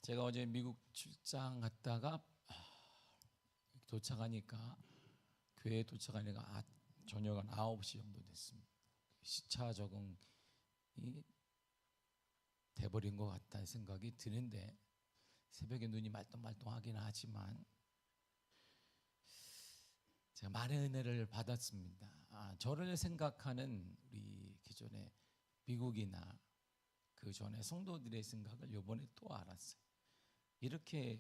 제가 어제 미국 출장 갔다가 도착하니까 교회에 도착하니까 저녁 한 9시 정도 됐습니다. 시차 적응이 돼버린 것 같다는 생각이 드는데 새벽에 눈이 말똥말똥하긴 하지만 제가 많은 은혜를 받았습니다. 저를 생각하는 우리 기존의 미국이나 그 전에 성도들의 생각을 이번에 또 알았어요. 이렇게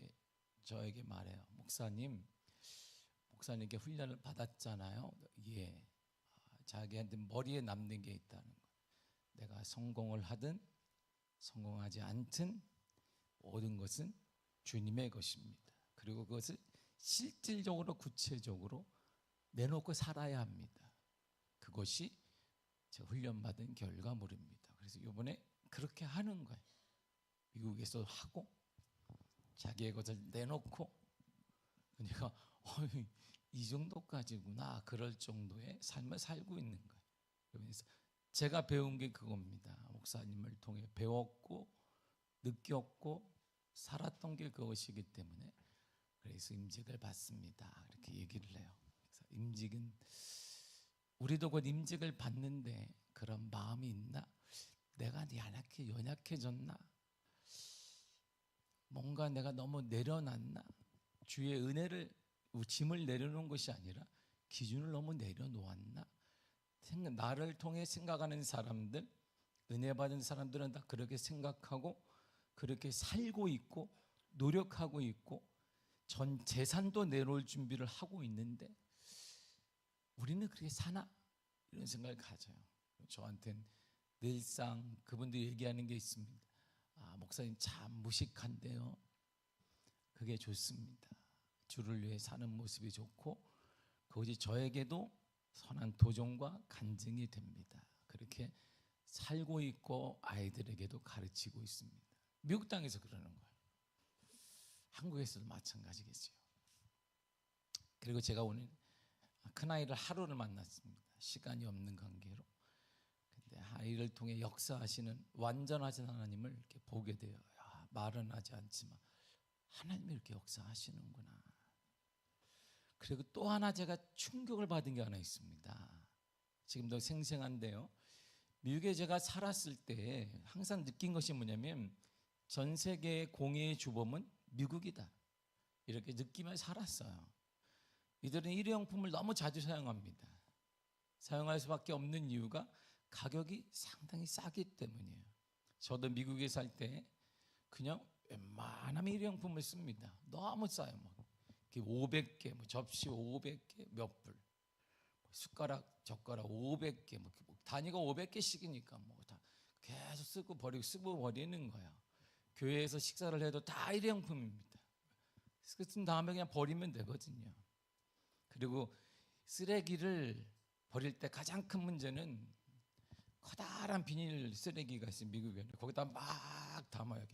저에게 말해요. 목사님께 훈련을 받았잖아요. 예. 자기한테 머리에 남는 게 있다는 거. 내가 성공을 하든 성공하지 않든 모든 것은 주님의 것입니다. 그리고 그것을 실질적으로 구체적으로 내놓고 살아야 합니다. 그것이 제가 훈련받은 결과물입니다. 그래서 이번에 그렇게 하는 거예요. 미국에서 하고 자기의 것을 내놓고 그러니까 이 정도까지구나 그럴 정도의 삶을 살고 있는 거예요. 그래서 제가 배운 게 그겁니다. 목사님을 통해 배웠고 느꼈고 살았던 게 그것이기 때문에 그래서 임직을 받습니다. 이렇게 얘기를 해요. 그래서 임직은 우리도 곧 임직을 받는데 그런 마음이 있나? 내가 연약해졌나? 뭔가 내가 너무 내려놨나? 주의 은혜를 짐을 내려놓은 것이 아니라 기준을 너무 내려놓았나? 나를 통해 생각하는 사람들, 은혜 받은 사람들은 다 그렇게 생각하고 그렇게 살고 있고 노력하고 있고 전 재산도 내놓을 준비를 하고 있는데 우리는 그렇게 사나? 이런 생각을 가져요. 저한테는 늘상 그분들이 얘기하는 게 있습니다. 목사님 참 무식한데요. 그게 좋습니다. 주를 위해 사는 모습이 좋고 그것이 저에게도 선한 도전과 간증이 됩니다. 그렇게 살고 있고 아이들에게도 가르치고 있습니다. 미국 땅에서 그러는 거예요. 한국에서도 마찬가지겠죠. 그리고 제가 오늘 큰아이를 하루를 만났습니다. 시간이 없는 관계로. 근데 아이를 통해 역사하시는 완전하신 하나님을 이렇게 보게 돼요. 말은 하지 않지만 하나님이 이렇게 역사하시는구나. 그리고 또 하나 제가 충격을 받은 게 하나 있습니다. 지금도 생생한데요. 미국에 제가 살았을 때 항상 느낀 것이 뭐냐면 전 세계의 공예의 주범은 미국이다. 이렇게 느끼며 살았어요. 이들은 일회용품을 너무 자주 사용합니다. 사용할 수밖에 없는 이유가 가격이 상당히 싸기 때문이에요. 저도 미국에 살 때 그냥 웬만하면 일회용품을 씁니다. 너무 싸요. 500개, 접시 500개 몇 불, 숟가락, 젓가락 500개, 단위가 500개씩이니까 다 계속 쓰고 버리는 거야. 교회에서 식사를 해도 다 일회용품입니다. 쓴 다음에 그냥 버리면 되거든요. 그리고 쓰레기를 버릴 때 가장 큰 문제는 커다란 비닐 쓰레기가 있어요. 미국에는 거기다 막 담아요.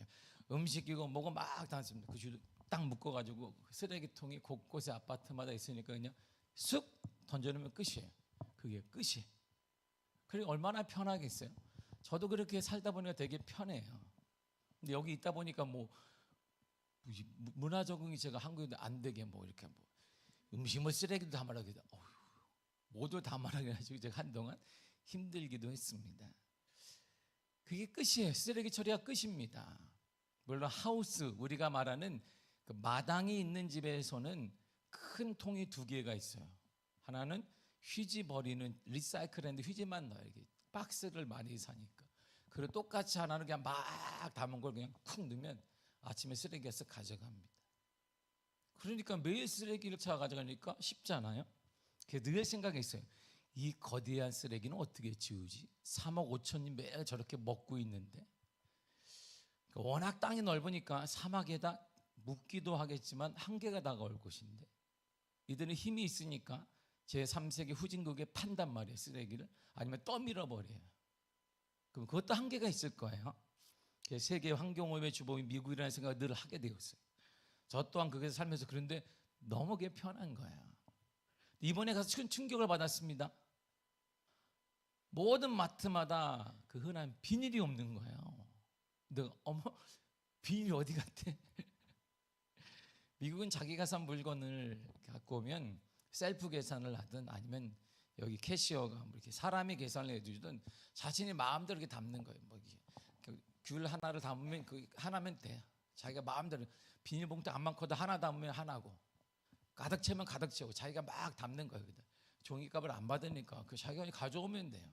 음식이고 뭐고 막 담습니다. 그 줄을 딱 묶어가지고 쓰레기통이 곳곳에 아파트마다 있으니까 그냥 쑥 던져놓으면 끝이에요. 그게 끝이에요. 그리고 얼마나 편하겠어요. 저도 그렇게 살다 보니까 되게 편해요. 근데 여기 있다 보니까 문화 적응이 제가 한국에 안 되게 이렇게 음식물 쓰레기도 다 말하게 돼. 모두 다 말하게 해가지고 제가 한동안 힘들기도 했습니다. 그게 끝이에요. 쓰레기 처리가 끝입니다. 물론 하우스, 우리가 말하는 그 마당이 있는 집에서는 큰 통이 2개가 있어요. 하나는 휴지 버리는 리사이클했는데 휴지만 넣어요. 이게 박스를 많이 사니까. 그리고 똑같이 하나는 그냥 막 담은 걸 그냥 쿡 넣으면 아침에 쓰레기에서 가져갑니다. 그러니까 매일 쓰레기를 차 가져가니까 쉽잖아요. 그래서 늘 생각했어요. 이 거대한 쓰레기는 어떻게 지우지? 3억 5천이 매일 저렇게 먹고 있는데 워낙 땅이 넓으니까 사막에다 묻기도 하겠지만 한계가 다가올 곳인데 이들은 힘이 있으니까 제3세기 후진국에 판단 말이에요. 쓰레기를 아니면 떠밀어 버려요. 그럼 그것도 한계가 있을 거예요. 세계 환경오염의 주범이 미국이라는 생각을 늘 하게 되었어요. 저 또한 거기서 살면서 그런데 너무 그게 편한 거예요. 이번에 가서 큰 충격을 받았습니다. 모든 마트마다 그 흔한 비닐이 없는 거예요. 근데 비닐이 어디 갔대? 미국은 자기가 산 물건을 갖고 오면 셀프 계산을 하든 아니면 여기 캐시어가 뭐 이렇게 사람이 계산을 해주든 자신이 마음대로 이렇게 담는 거예요. 뭐 귤 하나를 담으면 그 하나면 돼. 자기가 마음대로 비닐봉투 안 많거든 하나 담으면 하나고 가득 채면 가득 채우고 자기가 막 담는 거예요. 종이값을 안 받으니까 그 자기가 가져오면 돼요.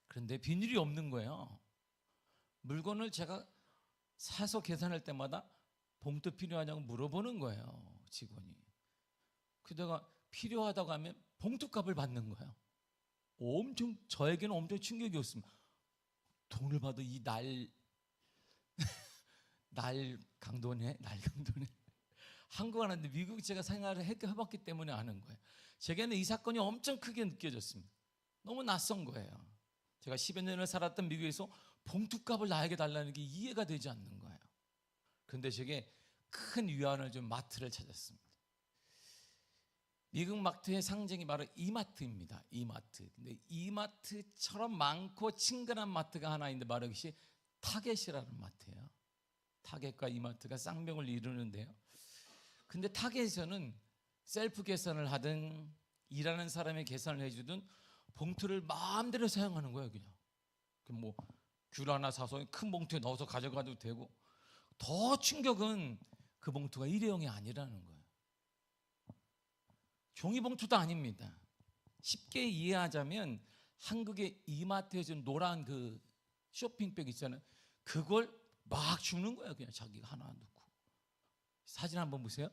그런데 비닐이 없는 거예요. 물건을 제가 사서 계산할 때마다 봉투 필요하냐고 물어보는 거예요, 직원이. 그러다가 필요하다고 하면 봉투값을 받는 거예요. 저에게는 엄청 충격이었습니다. 돈을 받아 이 날 강도네. 한국 하는데 미국 제가 생활을 해봤기 때문에 아는 거예요. 제게는 이 사건이 엄청 크게 느껴졌습니다. 너무 낯선 거예요. 제가 10여 년을 살았던 미국에서 봉투값을 나에게 달라는 게 이해가 되지 않는 거예요. 그런데 제게 큰 위안을 준 마트를 찾았습니다. 미국 마트의 상징이 바로 이마트입니다. 이마트. 근데 이마트처럼 많고 친근한 마트가 하나 있는데 바로 이것이 타겟이라는 마트예요. 타겟과 이마트가 쌍벽을 이루는데요. 근데 타겟에서는 셀프 계산을 하든 일하는 사람이 계산을 해주든 봉투를 마음대로 사용하는 거예요. 그냥 뭐 귤 하나 사서 큰 봉투에 넣어서 가져가도 되고, 더 충격은 그 봉투가 일회용이 아니라는 거예요. 종이봉투도 아닙니다. 쉽게 이해하자면 한국의 이마트에서 노란 그 쇼핑백 있잖아요. 그걸 막 주는 거예요. 그냥 자기가 하나 넣고. 사진 한번 보세요.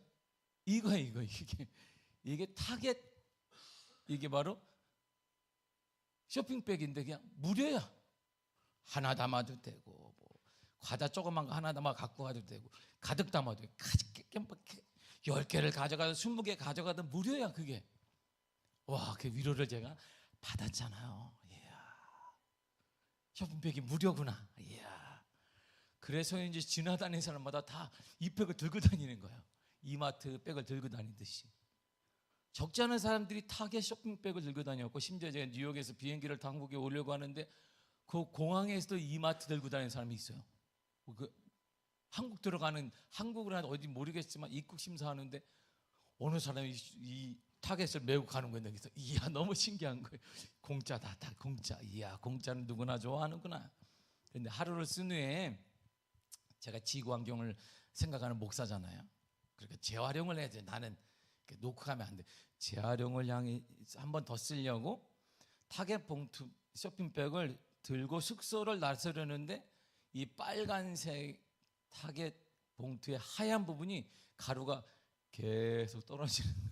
이게 타겟, 이게 바로 쇼핑백인데 그냥 무료야. 하나 담아도 되고, 뭐 과자 조그만 거 하나 담아 갖고 가도 되고, 가득 담아도 되고, 10개를 가져가든 20개 가져가든 무료야 그게. 와, 그 위로를 제가 받았잖아요. 이야, 쇼핑백이 무료구나. 이야. 그래서 이제 지나다니는 사람마다 다 이 백을 들고 다니는 거예요. 이마트 백을 들고 다니듯이. 적지 않은 사람들이 타겟 쇼핑백을 들고 다녔고, 심지어 제가 뉴욕에서 비행기를 타고 한국에 오려고 하는데 그 공항에서도 이마트 들고 다니는 사람이 있어요. 한국을 하는 어디 모르겠지만 입국 심사하는데 어느 사람이 이 타겟을 메고 가는 거예요. 그래서 이야, 너무 신기한 거예요. 공짜다, 다 공짜. 이야, 공짜는 누구나 좋아하는구나. 그런데 하루를 쓴 후에 제가 지구 환경을 생각하는 목사잖아요. 그러니까 재활용을 해야 돼. 나는 놓고 가면 안 돼. 재활용을 향해 한 번 더 쓰려고 타겟 봉투 쇼핑백을 들고 숙소를 나서려는데 이 빨간색 타겟 봉투의 하얀 부분이 가루가 계속 떨어지는 거예요.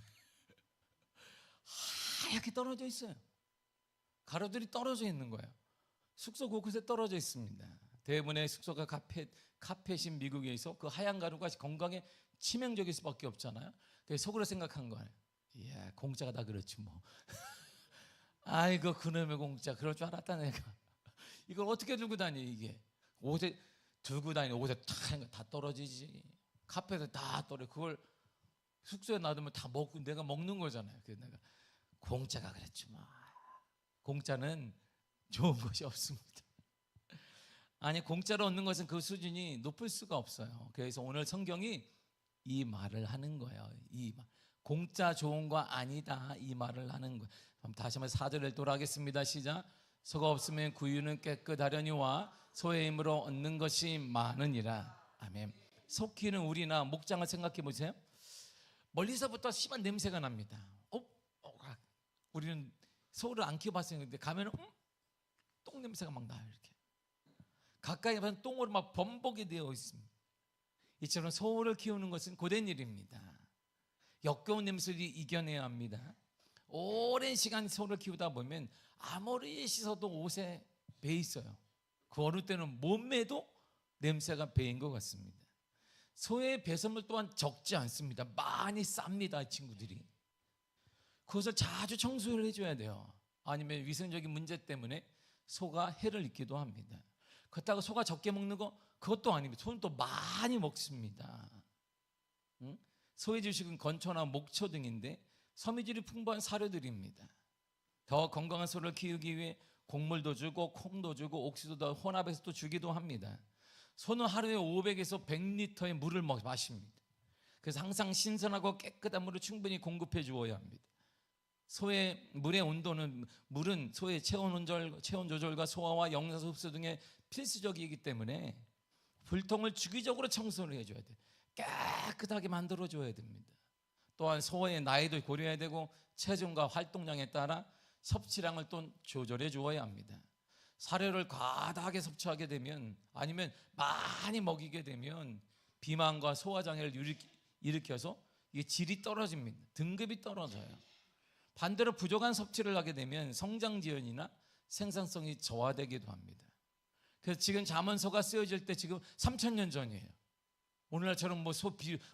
하얗게 떨어져 있어요. 가루들이 떨어져 있는 거예요. 숙소 곳곳에 떨어져 있습니다. 대부분의 숙소가 카펫인 미국에서 그 하얀 가루가 건강에 치명적일 수밖에 없잖아요. 그래서 속으로 생각한 거예요. 이야, 공짜가 다 그렇지 뭐. 아이고, 그놈의 공짜. 그럴 줄 알았다 내가. 이걸 어떻게 들고 다니. 이게 옷에 들고 다니는 옷에 다 떨어지지. 카페에 다 떨어져. 그걸 숙소에 놔두면 다 먹고 내가 먹는 거잖아요. 그래서 내가 공짜가 그랬지 뭐. 공짜는 좋은 것이 없습니다. 아니, 공짜로 얻는 것은 그 수준이 높을 수가 없어요. 그래서 오늘 성경이 이 말을 하는 거예요. 이 말. 공짜 좋은 거 아니다, 이 말을 하는 거예요. 그럼 다시 한번 4절을 돌아가겠습니다. 시작. 소가 없으면 구유는 깨끗하려니와 소의 힘으로 얻는 것이 많으니라. 아멘. 소 키우는 우리나 목장을 생각해 보세요. 멀리서부터 심한 냄새가 납니다. 우리는 소를 안 키워봤었는데 가면은 똥 냄새가 막 나요. 이렇게 가까이 가면 똥으로 막 범벅이 되어 있습니다. 이처럼 소를 키우는 것은 고된 일입니다. 역겨운 냄새를 이겨내야 합니다. 오랜 시간 소를 키우다 보면 아무리 씻어도 옷에 배 있어요. 그 어느 때는 몸매도 냄새가 배인 것 같습니다. 소의 배설물 또한 적지 않습니다. 많이 쌉니다, 이 친구들이. 그것을 자주 청소를 해줘야 돼요. 아니면 위생적인 문제 때문에 소가 해를 입기도 합니다. 그렇다고 소가 적게 먹는 거 그것도 아닙니다. 소는 또 많이 먹습니다. 소의 주식은 건초나 목초 등인데 섬유질이 풍부한 사료들입니다. 더 건강한 소를 키우기 위해 곡물도 주고 콩도 주고 옥수수도 혼합해서 또 주기도 합니다. 소는 하루에 500에서 100리터의 물을 마십니다. 그래서 항상 신선하고 깨끗한 물을 충분히 공급해 주어야 합니다. 소의 물의 온도는, 물은 소의 체온 조절과 소화와 영양소 흡수 등에 필수적이기 때문에 불통을 주기적으로 청소를 해줘야 돼요. 깨끗하게 만들어줘야 됩니다. 또한 소의 나이도 고려해야 되고 체중과 활동량에 따라 섭취량을 또 조절해 주어야 합니다. 사료를 과다하게 섭취하게 되면, 아니면 많이 먹이게 되면 비만과 소화장애를 일으켜서 이게 질이 떨어집니다. 등급이 떨어져요. 반대로 부족한 섭취를 하게 되면 성장 지연이나 생산성이 저하되기도 합니다. 그래서 지금 잠원소가 쓰여질 때 지금 3,000년 전이에요. 오늘날처럼 뭐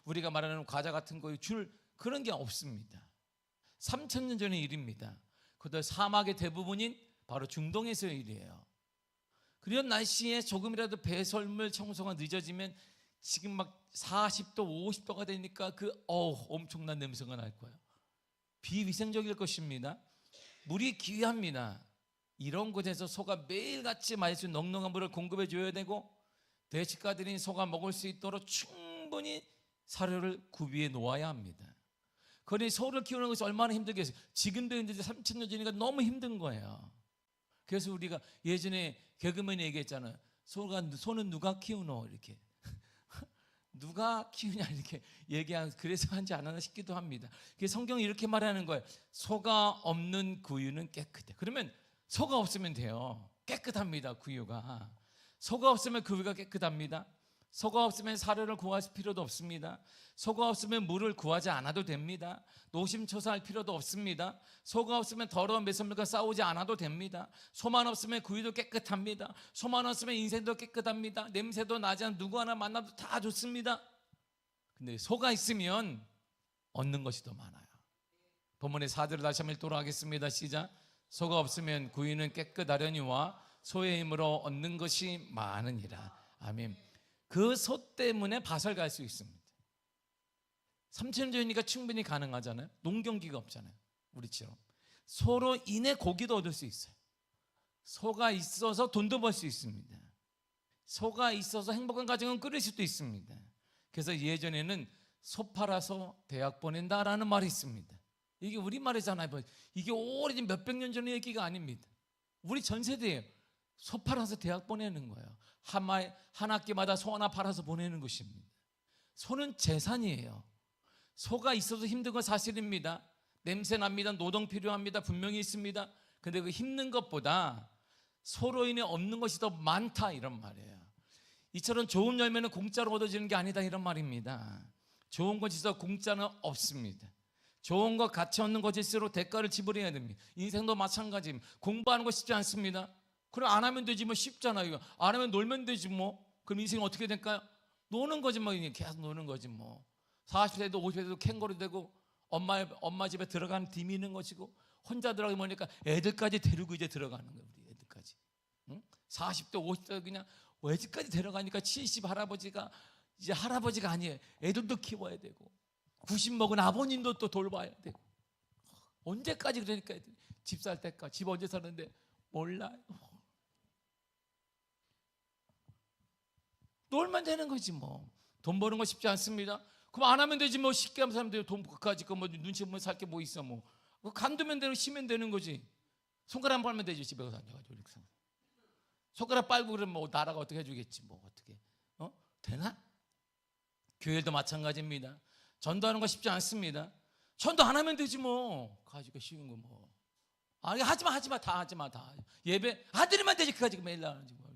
우리가 말하는 과자 같은 거 줄 그런 게 없습니다. 3,000년 전의 일입니다. 그것도 사막의 대부분인 바로 중동에서의 일이에요. 그런 날씨에 조금이라도 배설물 청소가 늦어지면 지금 막 40도, 50도가 되니까 엄청난 냄새가 날 거예요. 비위생적일 것입니다. 물이 귀합니다. 이런 곳에서 소가 매일같이 마실 수 있는 넉넉한 물을 공급해 줘야 되고, 대식가들인 소가 먹을 수 있도록 충분히 사료를 구비해 놓아야 합니다. 그러니 소를 키우는 것이 얼마나 힘들겠어요. 지금도 힘든데 3,000년 전이니까 너무 힘든 거예요. 그래서 우리가 예전에 개그맨이 얘기했잖아요. 소는 누가 키우노? 이렇게 누가 키우냐 이렇게 그래서 한지 않았나 싶기도 합니다. 성경이 이렇게 말하는 거예요. 소가 없는 구유는 깨끗해. 그러면 소가 없으면 돼요. 깨끗합니다. 구유가. 소가 없으면 구유가 깨끗합니다. 소가 없으면 사료를 구할 필요도 없습니다. 소가 없으면 물을 구하지 않아도 됩니다. 노심초사할 필요도 없습니다. 소가 없으면 더러운 배설물과 싸우지 않아도 됩니다. 소만 없으면 구유도 깨끗합니다. 소만 없으면 인생도 깨끗합니다. 냄새도 나지 않은 누구 하나 만나도 다 좋습니다. 근데 소가 있으면 얻는 것이 더 많아요. 본문의 4절을 다시 한번 읽도록 하겠습니다. 시작. 소가 없으면 구유는 깨끗하려니와 소의 힘으로 얻는 것이 많으니라. 아멘. 그 소 때문에 밭을 갈 수 있습니다. 3,000년 전이니까 충분히 가능하잖아요. 농경기가 없잖아요. 우리처럼. 소로 인해 고기도 얻을 수 있어요. 소가 있어서 돈도 벌 수 있습니다. 소가 있어서 행복한 가정은 꾸릴 수도 있습니다. 그래서 예전에는 소 팔아서 대학 보낸다라는 말이 있습니다. 이게 우리말이잖아요. 이게 오래전 몇백 년 전의 얘기가 아닙니다. 우리 전 세대예요. 소 팔아서 대학 보내는 거예요. 한 학기마다 소 하나 팔아서 보내는 것입니다. 소는 재산이에요. 소가 있어서 힘든 건 사실입니다. 냄새 납니다. 노동 필요합니다. 분명히 있습니다. 근데 그 힘든 것보다 소로 인해 없는 것이 더 많다, 이런 말이에요. 이처럼 좋은 열매는 공짜로 얻어지는 게 아니다, 이런 말입니다. 좋은 것이 있어 공짜는 없습니다. 좋은 것 같이 얻는 것일수록 대가를 지불해야 됩니다. 인생도 마찬가지입니다. 공부하는 거 쉽지 않습니다. 그럼 안 하면 되지 뭐, 쉽잖아요. 안 하면 놀면 되지 뭐. 그럼 인생이 어떻게 될까요? 노는 거지 뭐. 계속 노는 거지 뭐. 40세도 50세도 캥거루 되고 엄마 집에 들어가는 디미는 것이고, 혼자 들어가기 뭐니까 애들까지 데리고 이제 들어가는 거예요. 우리 애들까지. 응? 40대 50대 그냥 애들까지 데려가니까 70 할아버지가 이제 할아버지가 아니에요. 애들도 키워야 되고 90 먹은 아버님도 또 돌봐야 되고. 언제까지 그러니까 집 살 때까지. 집 언제 사는데 몰라요. 놀면 되는 거지 뭐. 돈 버는 거 쉽지 않습니다. 그럼 안 하면 되지 뭐. 쉽게 하면 사람들이 돈 그까짓 거 뭐 눈치 보면 살 게 뭐 있어 뭐. 간두면 되는, 쉬면 되는 거지. 손가락 빨면 되지. 집에 가서 앉아가지고 이렇게. 손가락 빨고 그러면 뭐 나라가 어떻게 해주겠지 뭐. 어떻게 되나? 교회도 마찬가지입니다. 전도하는 거 쉽지 않습니다. 전도 안 하면 되지 뭐. 가지고 쉬운 거 뭐. 아니 하지마 다 하지마 다. 예배 아들이면 되지. 그 가지고 매일 나가는지 뭐.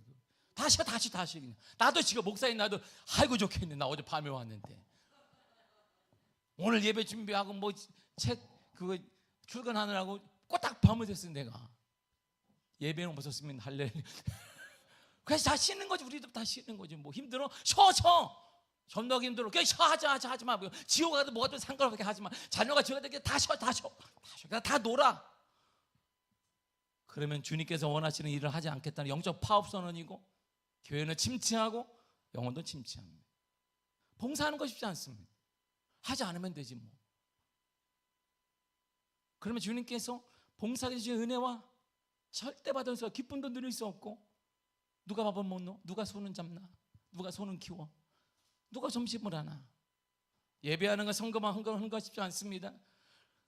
다시 그냥. 나도 지금 목사님 나도 아이고 좋겠네. 나 어제 밤에 왔는데 오늘 예배 준비하고 뭐 책 그거 출근하느라고 꼬딱 밤을 샜어. 내가 예배는 못 썼으면 할래. 그래서 다 쉬는 거지. 우리도 다 쉬는 거지 뭐. 힘들어? 쉬어. 전도하기 힘들어. 그냥 쉬어. 하지 마. 지옥 가도 뭐가 좀 상관없게 하지 마. 자녀가 지옥 가도 다 쉬어. 그냥 다 놀아. 그러면 주님께서 원하시는 일을 하지 않겠다는 영적 파업 선언이고, 교회는 침체하고 영혼도 침체합니다. 봉사하는 거 쉽지 않습니다. 하지 않으면 되지 뭐. 그러면 주님께서 봉사해 주신 은혜와 절대 받은 수 기쁨도 누릴 수 없고, 누가 밥을 먹노? 누가 손은 잡나? 누가 손은 키워? 누가 점심을 하나? 예배하는 건 성금만 헌금하는 거 쉽지 않습니다.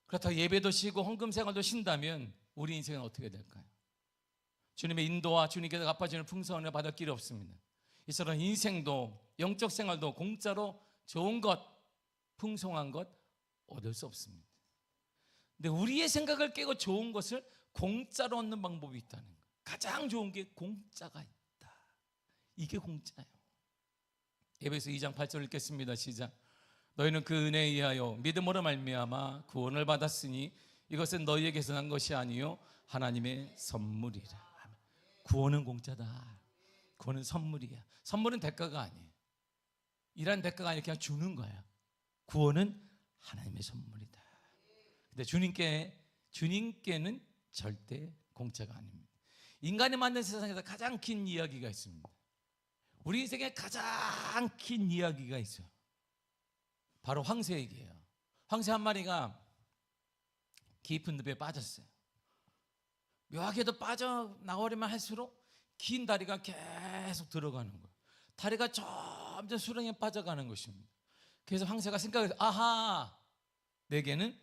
그렇다고 예배도 쉬고 헌금 생활도 쉰다면 우리 인생은 어떻게 될까요? 주님의 인도와 주님께서 갚아주는 풍성을 받을 길이 없습니다. 이처럼 인생도 영적 생활도 공짜로 좋은 것, 풍성한 것 얻을 수 없습니다. 근데 우리의 생각을 깨고 좋은 것을 공짜로 얻는 방법이 있다는 거예요. 가장 좋은 게 공짜가 있다. 이게 공짜예요. 에베소 2장 8절 읽겠습니다. 시작. 너희는 그 은혜에 의하여 믿음으로 말미암아 구원을 받았으니 이것은 너희에게서 난 것이 아니요 하나님의 선물이라. 구원은 공짜다. 구원은 선물이야. 선물은 대가가 아니에요. 일한 대가가 아니라 그냥 주는 거야. 구원은 하나님의 선물이다. 근데 주님께는 절대 공짜가 아닙니다. 인간이 만든 세상에서 가장 긴 이야기가 있습니다. 우리 인생에 가장 긴 이야기가 있어요. 바로 황새 얘기예요. 황새 한 마리가 깊은 늪에 빠졌어요. 묘하게도 빠져나오려면 할수록 긴 다리가 계속 들어가는 거예요. 다리가 점점 수렁에 빠져가는 것입니다. 그래서 황새가 생각해서 아하, 내게는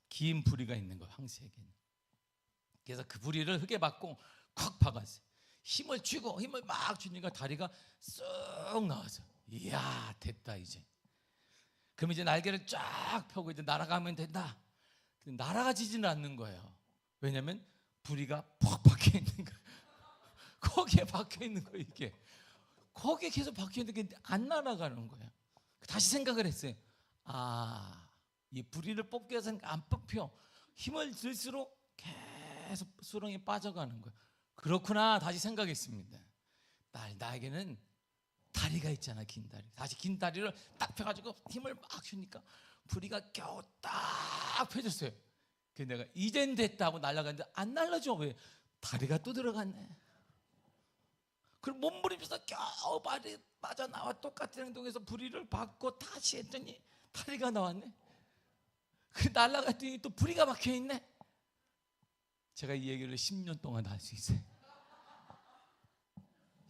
긴 부리가 있는 거예요. 황새에게는. 그래서 그 부리를 흙에 박고 콱 박았어요. 힘을 주고 힘을 막 주니까 다리가 쑥 나와서 이야 됐다 이제. 그럼 이제 날개를 쫙 펴고 이제 날아가면 된다. 근데 날아가지지는 않는 거예요. 왜냐하면 부리가 푹 박혀 있는 거예요. 거기에 박혀 있는 거예요. 이게 거기에 계속 박혀 있는 게 안 날아가는 거예요. 다시 생각을 했어요. 아, 이 부리를 뽑기 위해서 안 뽑혀. 힘을 들수록 계속 수렁에 빠져가는 거예요. 그렇구나. 다시 생각했습니다. 나에게는 다리가 있잖아. 긴 다리. 다시 긴 다리를 딱 펴가지고 힘을 막 주니까 부리가 겨우 딱 펴졌어요. 그래서 내가 이젠 됐다 하고 날아갔는데 안 날라져. 왜? 다리가 또 들어갔네. 그럼 몸부림쳐서 겨우 빠져나와 똑같은 행동에서 부리를 받고 다시 했더니 다리가 나왔네. 그 날아갔더니 또 부리가 막혀있네. 제가 이 얘기를 10년 동안 할 수 있어요.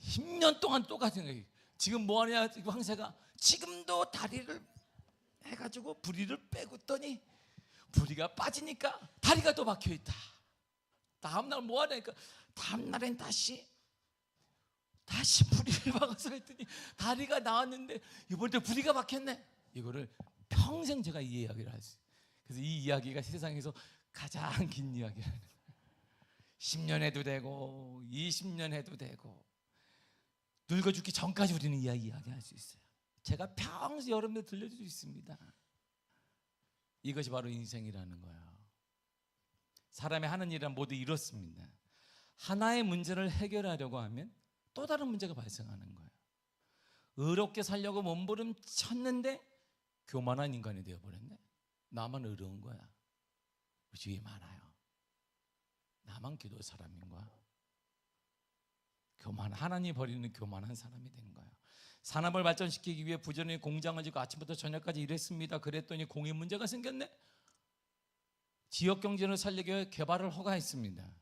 10년 동안 똑같은 얘기. 지금 뭐하냐 황새가 지금도 다리를 해가지고 부리를 빼고 있더니 부리가 빠지니까 다리가 또 막혀있다. 다음날 뭐하냐니까 다음날엔 다시 부리를 박아서 했더니 다리가 나왔는데 이번에 부리가 막혔네. 이거를 평생 제가 이 이야기를 할 수 있어요. 그래서 이 이야기가 세상에서 가장 긴 이야기라는 거예요. 10년 해도 되고 20년 해도 되고 늙어 죽기 전까지 우리는 이야기할 수 있어요. 제가 평생 여러분들 들려줄 수 있습니다. 이것이 바로 인생이라는 거예요. 사람이 하는 일은 모두 이렇습니다. 하나의 문제를 해결하려고 하면 또 다른 문제가 발생하는 거예요. 의롭게 살려고 몸부림쳤는데 교만한 인간이 되어버렸네. 나만 의로운 거야. 주위에 많아요. 나만 기도 사람인 거야. 하나님 버리는 교만한 사람이 된 거예요. 산업을 발전시키기 위해 부지런히 공장을 짓고 아침부터 저녁까지 일했습니다. 그랬더니 공해 문제가 생겼네. 지역 경제를 살리기 위해 개발을 허가했습니다.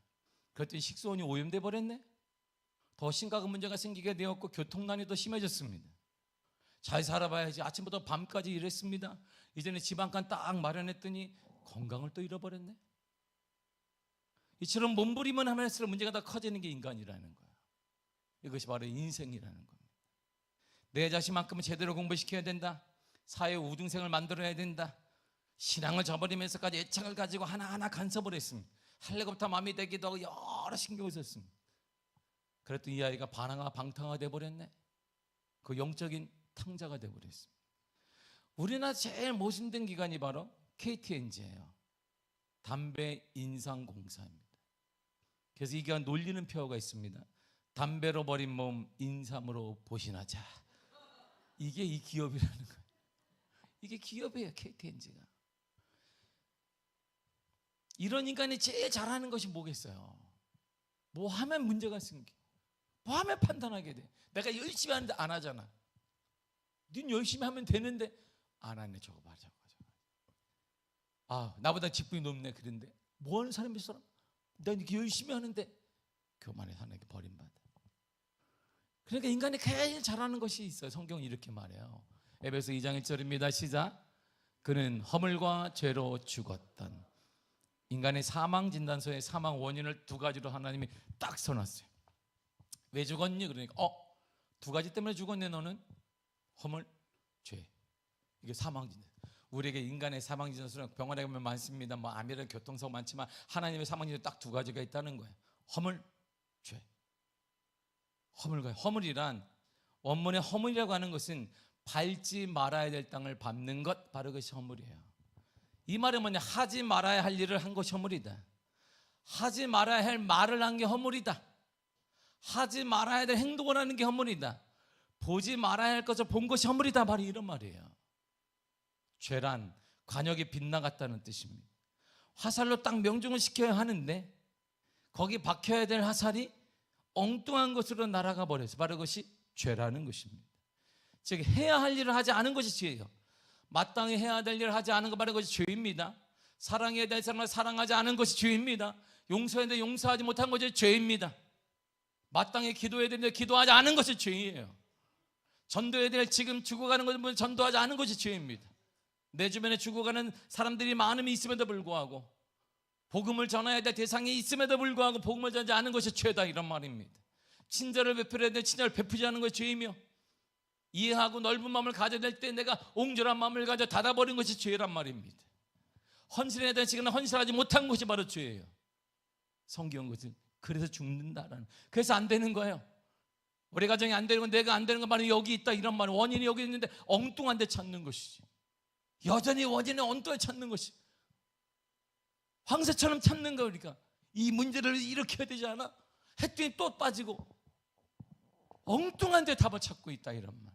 그랬더니 식수원이 오염돼 버렸네. 더 심각한 문제가 생기게 되었고 교통난이 더 심해졌습니다. 잘 살아봐야지. 아침부터 밤까지 일했습니다. 이제는 집 한 칸 딱 마련했더니 건강을 또 잃어버렸네. 이처럼 몸부림만 하면 할수록 문제가 더 커지는 게 인간이라는 거예요. 이것이 바로 인생이라는 겁니다. 내 자신만큼은 제대로 공부시켜야 된다. 사회 우등생을 만들어야 된다. 신앙을 저버리면서까지 애착을 가지고 하나하나 간섭을 했습니다. 할래부터 마음이 되기도 하고 여러 신경을 썼습니다. 그랬더니 이 아이가 반항아 방탕화 돼버렸네. 그 영적인 탕자가 돼버렸습니다. 우리나라 제일 모순된 기관이 바로 KTNG예요. 담배 인상공사입니다. 그래서 이 기관 놀리는 표어가 있습니다. 담배로 버린 몸 인삼으로 보신하자. 이게 이 기업이라는 거예요. 이게 기업이에요. KTNG가. 이런 인간이 제일 잘하는 것이 뭐겠어요? 뭐 하면 문제가 생겨. 뭐 하면 판단하게 돼. 내가 열심히 하는데 안 하잖아. 넌 열심히 하면 되는데 안 하네. 저거 봐. 아, 나보다 직분이 높네. 그런데 뭐 하는 사람이 있어? 난 이렇게 열심히 하는데 교만에 사는 게 버림받아. 그러니까 인간이 제일 잘하는 것이 있어요. 성경은 이렇게 말해요. 에베소 2장 1절입니다. 시작. 그는 허물과 죄로 죽었던. 인간의 사망 진단서에 사망 원인을 두 가지로 하나님이 딱 써놨어요. 왜 죽었니? 그러니까 두 가지 때문에 죽었네. 너는 허물, 죄. 이게 사망 진단. 우리에게 인간의 사망 진단서는 병원에 가면 많습니다. 뭐 암이나 교통사고 많지만 하나님의 사망 진단 딱 두 가지가 있다는 거예요. 허물, 죄. 허물과 허물이란 원문의 허물이라고 하는 것은 밟지 말아야 될 땅을 밟는 것, 바로 그것이 허물이에요. 이 말은 뭐냐? 하지 말아야 할 일을 한 것이 허물이다. 하지 말아야 할 말을 한 게 허물이다. 하지 말아야 될 행동을 하는 게 허물이다. 보지 말아야 할 것을 본 것이 허물이다. 바로 이런 말이에요. 죄란 관역이 빗나갔다는 뜻입니다. 화살로 딱 명중을 시켜야 하는데 거기 박혀야 될 화살이 엉뚱한 것으로 날아가 버려서 바로 그것이 죄라는 것입니다. 즉 해야 할 일을 하지 않은 것이 죄예요. 마땅히 해야 될 일을 하지 않은 것 바로 그것이 죄입니다. 사랑해야 될 사람을 사랑하지 않은 것이 죄입니다. 용서해야 될 용서하지 못한 것이 죄입니다. 마땅히 기도해야 되는데 기도하지 않은 것이 죄예요. 전도해야 될 지금 죽어가는 것을 전도하지 않은 것이 죄입니다. 내 주변에 죽어가는 사람들이 많음이 있음에도 불구하고 복음을 전해야 될 대상이 있음에도 불구하고 복음을 전하지 않은 것이 죄다, 이런 말입니다. 친절을 베풀어야 될 친절을 베푸지 않은 것이 죄이며 이해하고 넓은 마음을 가져야 될 때 내가 옹졸한 마음을 가져 닫아버린 것이 죄란 말입니다. 헌신해야 될 시간에 헌신하지 못한 것이 바로 죄예요. 성경 것은 그래서 죽는다라는, 그래서 안 되는 거예요. 우리 가정이 안 되는 건, 내가 안 되는 건 바로 여기 있다, 이런 말. 원인이 여기 있는데 엉뚱한 데 찾는 것이지. 여전히 원인을 엉뚱하게 찾는 것이, 황새처럼 찾는 거니까 이 문제를 일으켜야 되지 않아? 했더니 또 빠지고 엉뚱한 데 답을 찾고 있다, 이런 말.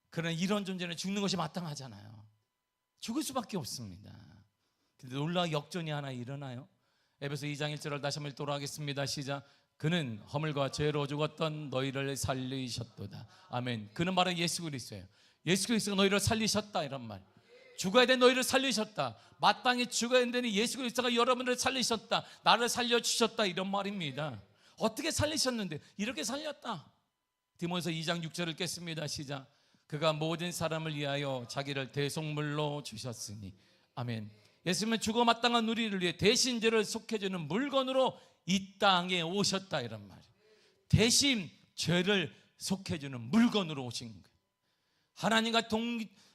그러나 이런 존재는 죽는 것이 마땅하잖아요. 죽을 수밖에 없습니다. 근데 놀라운 역전이 하나 일어나요. 에베소 2장 1절을 다시 한번 돌아가겠습니다. 시작. 그는 허물과 죄로 죽었던 너희를 살리셨도다. 아멘. 그는 바로 예수 그리스도예요. 예수 그리스도가 너희를 살리셨다, 이런 말. 죽어야 된 너희를 살리셨다. 마땅히 죽어야 되는 예수 그리스도가 여러분을 살리셨다. 나를 살려주셨다, 이런 말입니다. 어떻게 살리셨는데? 이렇게 살렸다. 디모데서 2장 6절을 읽겠습니다. 시작. 그가 모든 사람을 위하여 자기를 대속물로 주셨으니. 아멘. 예수님은 죽어 마땅한 우리를 위해 대신 죄를 속해주는 물건으로 이 땅에 오셨다, 이런 말. 대신 죄를 속해주는 물건으로 오신 거예요.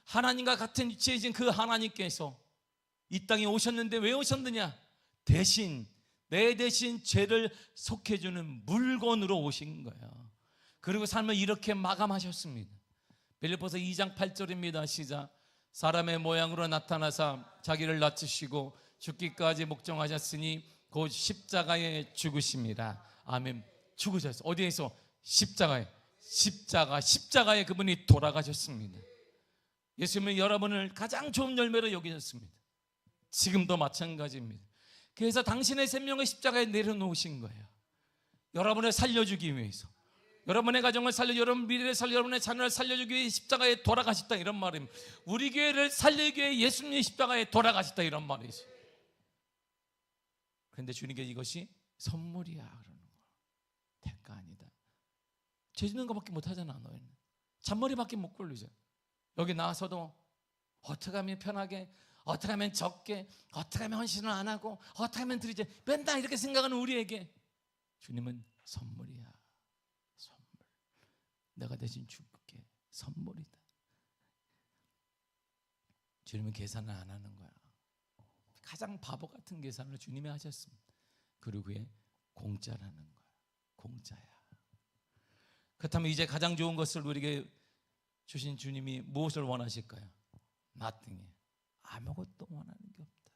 하나님과 같은 위치에 계신 그 하나님께서 이 땅에 오셨는데 왜 오셨느냐? 내 대신 죄를 속해주는 물건으로 오신 거예요. 그리고 삶을 이렇게 마감하셨습니다. 빌립보서 2장 8절입니다. 시작. 사람의 모양으로 나타나사 자기를 낮추시고 죽기까지 목정하셨으니 곧 십자가에 죽으심이라. 아멘. 죽으셨어요. 어디에서? 십자가에 그분이 돌아가셨습니다. 예수님은 여러분을 가장 좋은 열매로 여기셨습니다. 지금도 마찬가지입니다. 그래서 당신의 생명을 십자가에 내려놓으신 거예요. 여러분을 살려주기 위해서, 여러분의 가정을 살려, 여러분 미래를 살려, 여러분의 자녀를 살려주기 위해 십자가에 돌아가셨다, 이런 말입니다. 우리 교회를 살리기 위해 예수님이 십자가에 돌아가셨다, 이런 말이죠. 그런데 주님께 이것이 선물이야 그러는 거야. 대가 아니다. 죄 짓는 것밖에 못하잖아. 너희는 잔머리밖에 못 굴리죠. 여기 나와서도 어떻게 하면 편하게, 어떻게 하면 적게, 어떻게 하면 헌신을 안 하고, 어떻게 하면 드리지, 맨날 이렇게 생각하는 우리에게 주님은 선물이야. 선물. 내가 대신 줄게. 선물이다. 주님은 계산을 안 하는 거야. 가장 바보 같은 계산을 주님이 하셨습니다. 그리고 그게 공짜라는 거야. 공짜야. 그렇다면 이제 가장 좋은 것을 우리에게 주신 주님이 무엇을 원하실까요? nothing. 아무것도 원하는 게 없다.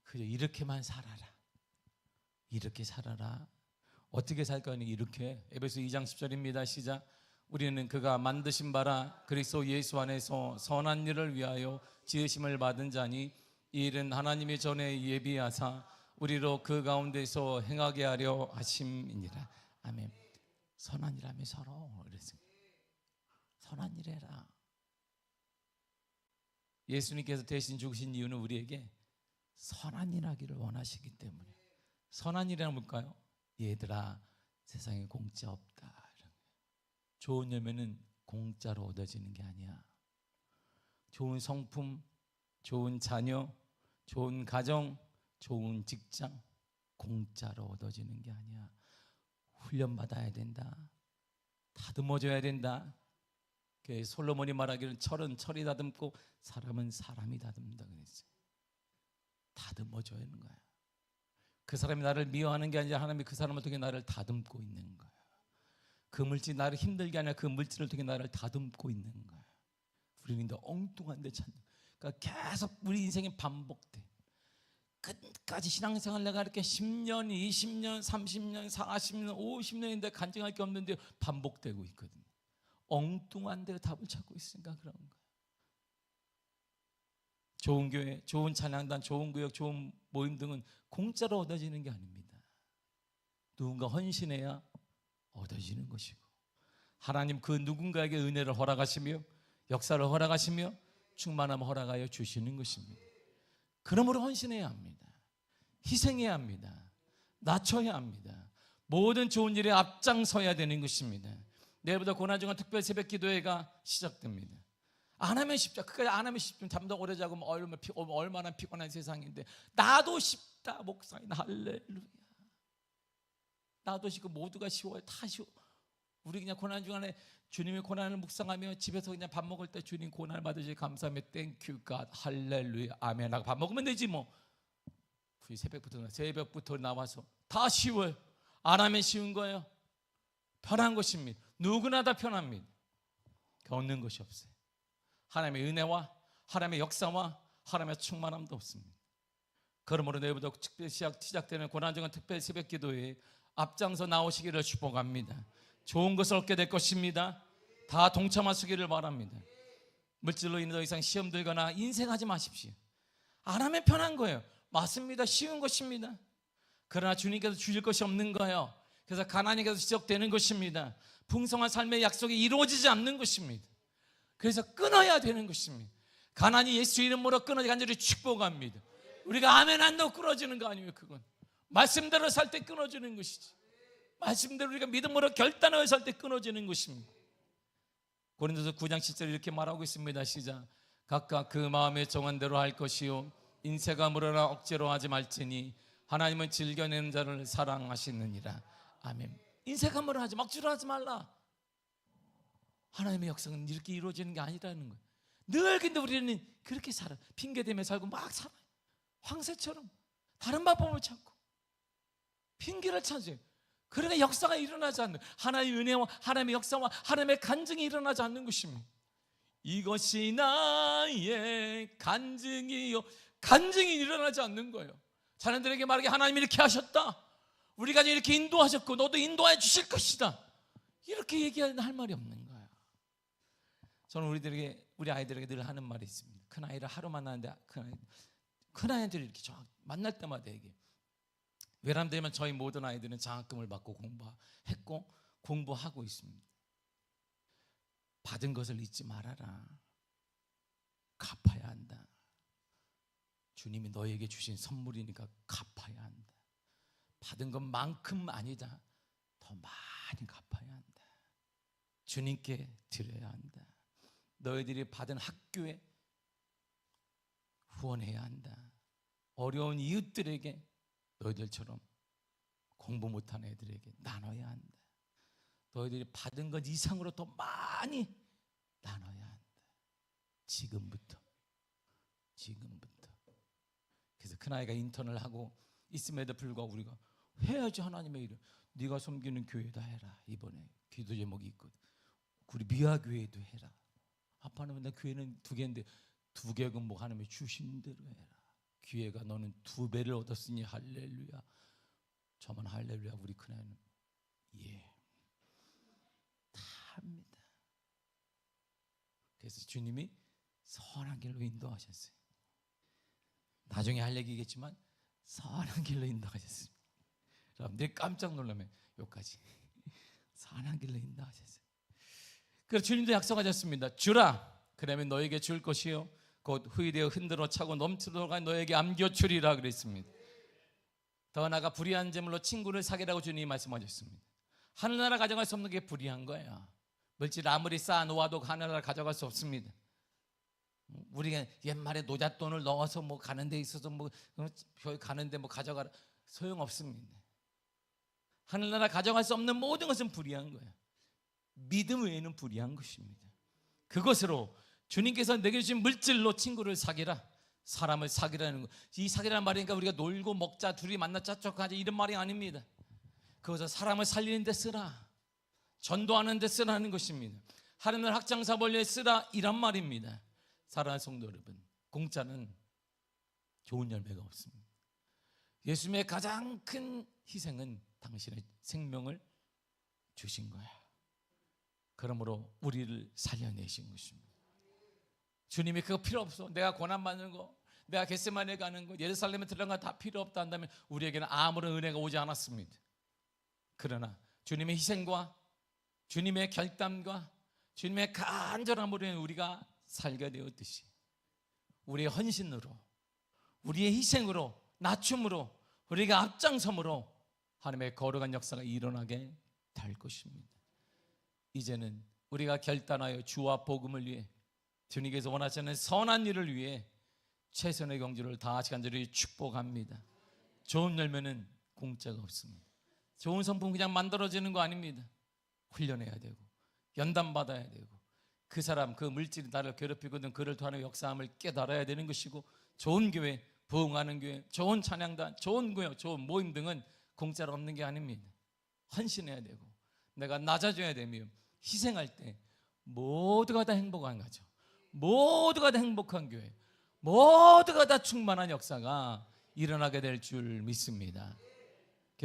그저 이렇게만 살아라. 이렇게 살아라. 어떻게 살까요? 이렇게. 에베소 2장 10절입니다. 시작. 우리는 그가 만드신 바라 그리스도 예수 안에서 선한 일을 위하여 지으심을 받은 자니 이 일은 하나님이 전에 예비하사 우리로 그 가운데서 행하게 하려 하심이니라. 아멘. 선한 일 하며 서로 그랬습니다. 선한 일 해라. 예수님께서 대신 죽으신 이유는 우리에게 선한 일 하기를 원하시기 때문에. 선한 일이란 뭘까요? 얘들아, 세상에 공짜 없다. 좋은 열매는 공짜로 얻어지는 게 아니야. 좋은 성품, 좋은 자녀, 좋은 가정, 좋은 직장 공짜로 얻어지는 게 아니야. 훈련받아야 된다. 다듬어줘야 된다. 솔로몬이 말하기를 철은 철이 다듬고 사람은 사람이 다듬는다 그랬어요. 다듬어줘야 하는 거야. 그 사람이 나를 미워하는 게 아니라 하나님이 그 사람을 통해 나를 다듬고 있는 거야. 그 물질이 나를 힘들게 아니라 그 물질을 통해 나를 다듬고 있는 거야. 우리는 엉뚱한 데 찾는. 그러니까 계속 우리 인생이 반복돼. 끝까지 신앙생활 내가 이렇게 10년, 20년, 30년, 40년, 50년인데 간증할 게 없는데 반복되고 있거든요. 엉뚱한 데 답을 찾고 있으니까 그런 거예요. 좋은 교회, 좋은 찬양단, 좋은 구역, 좋은 모임 등은 공짜로 얻어지는 게 아닙니다. 누군가 헌신해야 얻어지는 것이고, 하나님 그 누군가에게 은혜를 허락하시며 역사를 허락하시며 충만함을 허락하여 주시는 것입니다. 그러므로 헌신해야 합니다. 희생해야 합니다. 낮춰야 합니다. 모든 좋은 일에 앞장서야 되는 것입니다. 내일부터 고난중간 특별 새벽 기도회가 시작됩니다. 안 하면 쉽죠. 그까지 안 하면 쉽죠. 잠도 오래 자고 얼마나 피곤한 세상인데, 나도 쉽다 목사님. 할렐루야. 나도 쉽고 모두가 쉬워요. 다 쉬워. 우리 그냥 고난중간에 주님의 고난을 묵상하며 집에서 그냥 밥 먹을 때 주님 고난을 받으시 감사하며 땡큐 갓 할렐루야 아멘 하고 밥 먹으면 되지 뭐. 새벽부터 나와서 다 쉬워요. 안 하면 쉬운 거예요. 편한 것입니다. 누구나 다 편합니다. 얻는 것이 없어요. 하나님의 은혜와 하나님의 역사와 하나님의 충만함도 없습니다. 그러므로 내일부터 시작되는 고난중간 특별 새벽 기도에 앞장서 나오시기를 축복합니다. 좋은 것을 얻게 될 것입니다. 다 동참하시기를 바랍니다. 물질로 인해 더 이상 시험 들거나 인생하지 마십시오. 안 하면 편한 거예요. 맞습니다. 쉬운 것입니다. 그러나 주님께서 주실 것이 없는 거예요. 그래서 가난이 계속 지적되는 것입니다. 풍성한 삶의 약속이 이루어지지 않는 것입니다. 그래서 끊어야 되는 것입니다. 가난이 예수 이름으로 끊어지 간절히 축복합니다. 우리가 아멘 한다고 끊어지는 거 아니에요. 그건 말씀대로 살 때 끊어지는 것이지. 말씀대로 우리가 믿음으로 결단하여 살 때 끊어지는 것입니다. 고린도서 9장 7절 이렇게 말하고 있습니다. 시작. 각각 그 마음의 정한대로 할 것이요 인세가 물어라 억지로 하지 말지니 하나님은 즐겨내는 자를 사랑하시느니라. 아멘. 인세가 물어라 하지 억지로 하지 말라. 하나님의 역사는 이렇게 이루어지는 게 아니라는 거예요. 늘 근데 우리는 그렇게 살아. 핑계대며 살고 막 살아요. 황새처럼 다른 방법을 찾고 핑계를 찾아요. 그러니까 역사가 일어나지 않는, 하나님의 은혜와 하나님의 역사와 하나님의 간증이 일어나지 않는 것입니다. 이것이 나의 간증이요. 간증이 일어나지 않는 거예요. 자녀들에게 말하기 하나님이 이렇게 하셨다. 우리 가정 이렇게 인도하셨고 너도 인도해 주실 것이다. 이렇게 얘기할 말이 없는 거예요. 저는 우리 아이들에게 늘 하는 말이 있습니다. 큰 아이를 하루 만나는데 큰 아이들이 이렇게 만날 때마다 얘기해요. 외람되면 저희 모든 아이들은 장학금을 받고 공부했고 공부하고 있습니다. 받은 것을 잊지 말아라. 갚아야 한다. 주님이 너에게 주신 선물이니까 갚아야 한다. 받은 것만큼 아니다. 더 많이 갚아야 한다. 주님께 드려야 한다. 너희들이 받은 학교에 후원해야 한다. 어려운 이웃들에게 너희들처럼 공부 못하는 애들에게 나눠야 한다. 너희들이 받은 것 이상으로 더 많이 나눠야 한다. 지금부터. 그래서 큰아이가 인턴을 하고 있음에도 불구하고 우리가 해야지. 하나님의 일을 네가 섬기는 교회다 해라. 이번에 기도 제목이 있거든. 우리 미아교회도 해라. 아빠는 맨날 교회는 2개인데 2개건 뭐 하나님이 주신 대로 해라. 기회가 너는 2배를 얻었으니 할렐루야. 저만 할렐루야. 우리 큰아이는 예 다 합니다. 그래서 주님이 선한 길로 인도하셨어요. 나중에 할 얘기겠지만 선한 길로 인도하셨습니다. 여러분들이 깜짝 놀라면 여기까지 선한 길로 인도하셨어요. 그래서 주님도 약속하셨습니다. 주라 그러면 너에게 줄 것이요 곧 후일되어 흔들어 차고 넘치도록 너에게 안겨주리라 그랬습니다. 더 나아가 불의한 재물로 친구를 사귀라고 주님이 말씀하셨습니다. 하늘나라 가져갈 수 없는 게 불의한 거예요. 물질 아무리 쌓아놓아도 하늘나라 가져갈 수 없습니다. 우리가 옛말에 노잣돈을 넣어서 뭐 가는 데 있어서 뭐 교회 가는데 뭐 가져가라, 소용없습니다. 하늘나라 가져갈 수 없는 모든 것은 불의한 거예요. 믿음 외에는 불의한 것입니다. 그것으로 주님께서 내게 주신 물질로 친구를 사귀라, 사람을 사귀라는 거. 이 사귀라는 말이니까 우리가 놀고 먹자, 둘이 만나 짜쪽하자 이런 말이 아닙니다. 그것을 사람을 살리는 데 쓰라, 전도하는 데 쓰라는 것입니다. 하나님을 학장사벌리에 쓰라 이란 말입니다. 사랑하는 성도 여러분, 공짜는 좋은 열매가 없습니다. 예수님의 가장 큰 희생은 당신의 생명을 주신 거야. 그러므로 우리를 살려내신 것입니다. 주님이 그거 필요 없어, 내가 고난받는 거, 내가 겟세마네 가는 거, 예루살렘에 들어간 거 다 필요 없다 한다면 우리에게는 아무런 은혜가 오지 않았습니다. 그러나 주님의 희생과 주님의 결단과 주님의 간절함으로 우리가 살게 되었듯이 우리의 헌신으로, 우리의 희생으로, 낮춤으로, 우리가 앞장섬으로 하나님의 거룩한 역사가 일어나게 될 것입니다. 이제는 우리가 결단하여 주와 복음을 위해, 주님께서 원하시는 선한 일을 위해 최선의 경주를 다하시 간절히 축복합니다. 좋은 열매는 공짜가 없습니다. 좋은 성품 그냥 만들어지는 거 아닙니다. 훈련해야 되고 연단받아야 되고, 그 사람, 그 물질이 나를 괴롭히거든 그를 통하는 역사함을 깨달아야 되는 것이고, 좋은 교회, 부흥하는 교회, 좋은 찬양단, 좋은 교회, 좋은 모임 등은 공짜로 없는 게 아닙니다. 헌신해야 되고 내가 낮아져야 되며 희생할 때 모두가 다 행복한 거죠. 모두가 다 행복한 교회, 모두가 다 충만한 역사가 일어나게 될 줄 믿습니다.